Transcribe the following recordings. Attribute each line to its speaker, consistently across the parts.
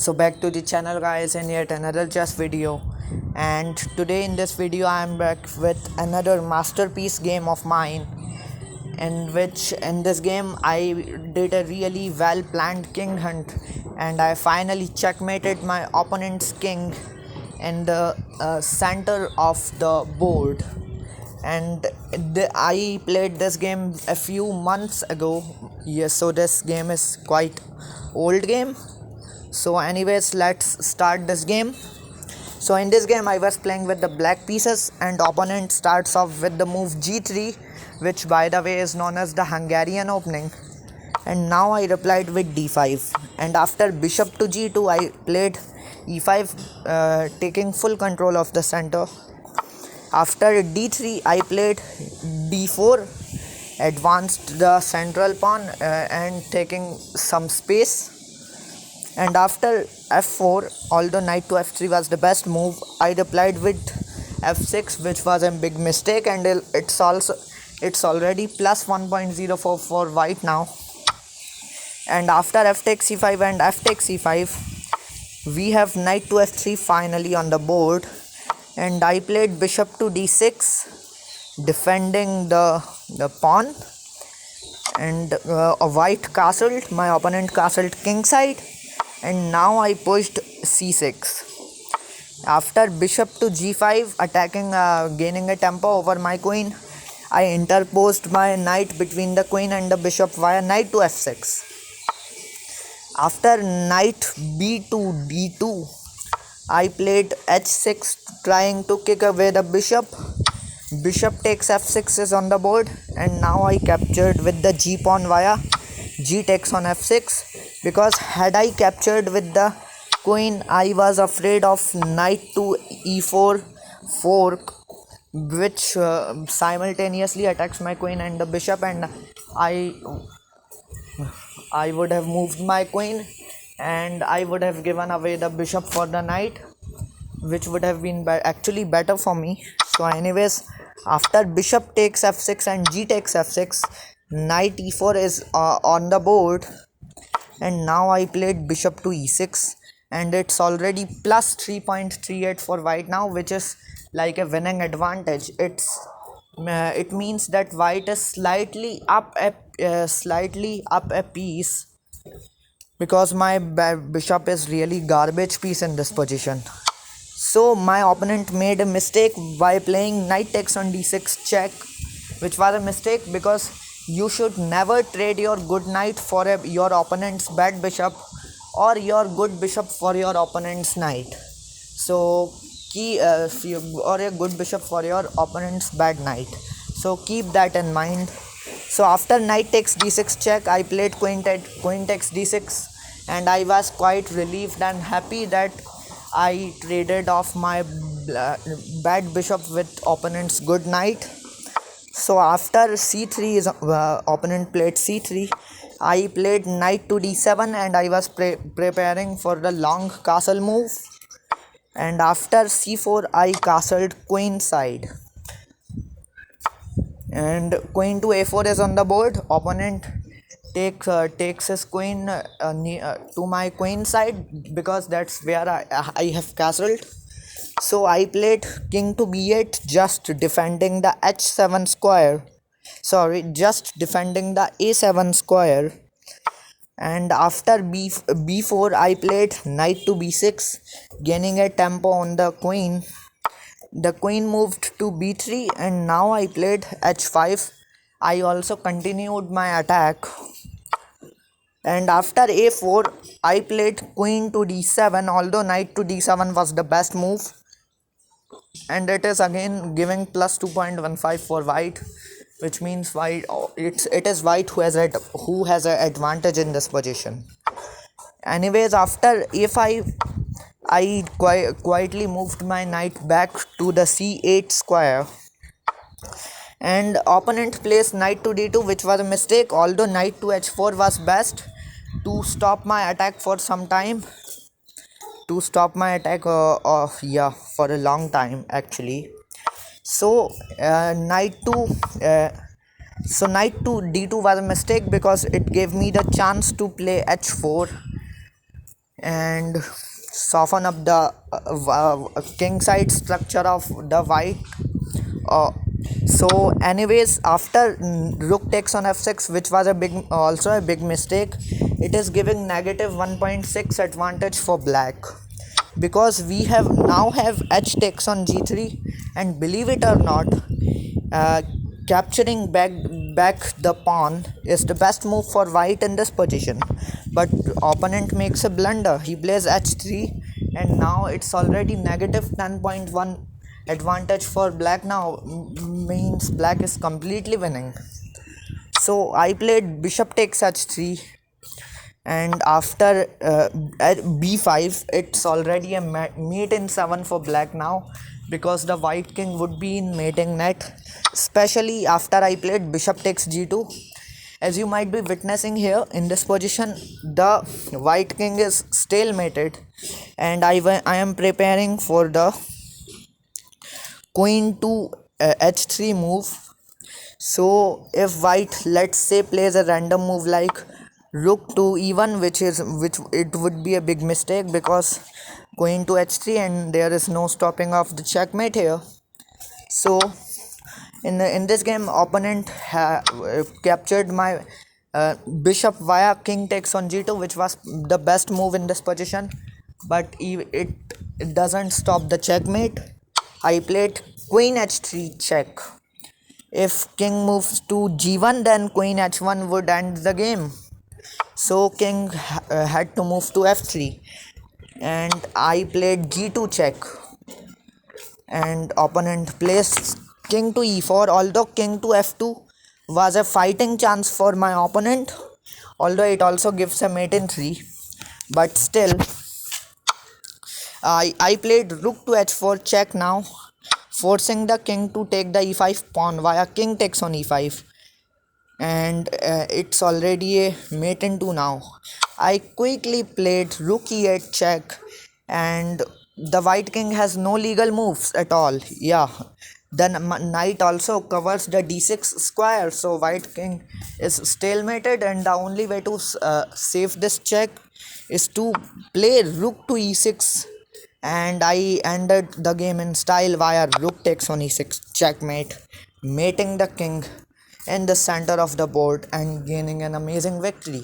Speaker 1: So back to the channel guys, and yet another chess video. And today in this video I am back with another masterpiece game of mine, in which in this game I did a really well planned king hunt, and I finally checkmated my opponent's king in the center of the board. And I played this game a few months ago. Yes, so this game is quite old game. So anyways, let's start this game. So in this game I was playing with the black pieces, and opponent starts off with the move g3, which by the way is known as the Hungarian opening. And now I replied with d5, and after bishop to g2 I played e5, taking full control of the center. After d3 I played d4, advanced the central pawn and taking some space. And after f4, although knight to f3 was the best move, I replied with f6, which was a big mistake, and it's already plus 1.04 for white now. And after f takes c5 and f takes c5, we have knight to f3 finally on the board. And I played bishop to d6, defending the pawn. And a white castled, my opponent castled kingside. And now I pushed c6. After bishop to g5, attacking, gaining a tempo over my queen, I interposed my knight between the queen and the bishop via knight to f6. After knight b to d2, I played h6, trying to kick away the bishop. Bishop takes f6 is on the board, and now I captured with the g pawn via g takes on f6, because had I captured with the queen, I was afraid of knight to e4 fork, which simultaneously attacks my queen and the bishop, and I would have moved my queen, and I would have given away the bishop for the knight, which would have been actually better for me. So anyways, after bishop takes f6 and g takes f6, knight e4 is on the board. And now I played bishop to e6, and it's already plus 3.38 for white now, which is like a winning advantage. It means that white is slightly up a piece, because my bishop is really garbage piece in this position. So my opponent made a mistake by playing knight takes on d6 check, which was a mistake, because you should never trade your good knight for your opponent's bad bishop, or your good bishop for your opponent's knight. So or a good bishop for your opponent's bad knight. So keep that in mind. So after knight takes d6 check, I played queen takes d6, and I was quite relieved and happy that I traded off my bad bishop with opponent's good knight. So after c3 is opponent played c3, I played knight to d7, and I was preparing for the long castle move. And after c4 I castled queen side, and queen to a4 is on the board. Opponent takes his queen to my queen side, because that's where I have castled. So I played king to b8, just defending the h7 square. Just defending the a7 square. And after b4 I played knight to b6, gaining a tempo on the queen. The queen moved to b3, and now I played h5. I also continued my attack. And after a4 I played queen to d7, although knight to d7 was the best move, and it is again giving plus 2.15 for white, which means white it is white who has an advantage in this position. Anyways, after a5 I quietly moved my knight back to the c8 square, and opponent placed knight to d2, which was a mistake, although knight to h4 was best to stop my attack for some time, for a long time actually. So knight to d2 was a mistake, because it gave me the chance to play h4, and soften up the king side structure of the white. uh, so anyways, after rook takes on f6, which was a big, also a big mistake, it is giving negative 1.6 advantage for black, because we have now have h takes on g3, and believe it or not, uh, capturing back the pawn is the best move for white in this position. But opponent makes a blunder, he plays h3, and now it's already negative 10.1 advantage for black. Now means black is completely winning. So I played bishop takes h3, and after at b5, it's already a mate in 7 for black now, because the white king would be in mating net, especially after I played bishop takes g2. As you might be witnessing here, in this position the white king is stalemated, and I am preparing for the queen to h3 move. So if white, let's say, plays a random move like rook to e1, which it would be a big mistake, because queen to h3 and there is no stopping of the checkmate here. So in this game, opponent captured my bishop via king takes on g2, which was the best move in this position, but it doesn't stop the checkmate. I played queen h3 check. If king moves to g1, then queen h1 would end the game. So king had to move to f3, and I played g2 check, and opponent placed king to e4. Although king to f2 was a fighting chance for my opponent, although it also gives a mate in 3, but still I played rook to h4 check now, forcing the king to take the e5 pawn via king takes on e5, and it's already a mate in 2 now. I quickly played rook e8 check, and the white king has no legal moves at all. Yeah, then knight also covers the d6 square, so white king is stalemated, and the only way to save this check is to play rook to e6, and I ended the game in style via rook takes on e6 checkmate, mating the king in the center of the board and gaining an amazing victory.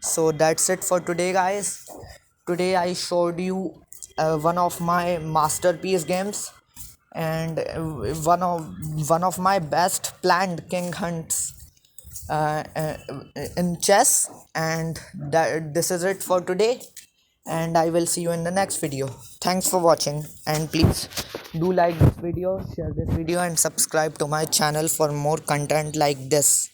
Speaker 1: So that's it for today, guys. Today I showed you one of my masterpiece games, and one of my best planned king hunts uh, uh, in chess. And this is it for today, and I will see you in the next video. Thanks for watching, and please do like this video, share this video, and subscribe to my channel for more content like this.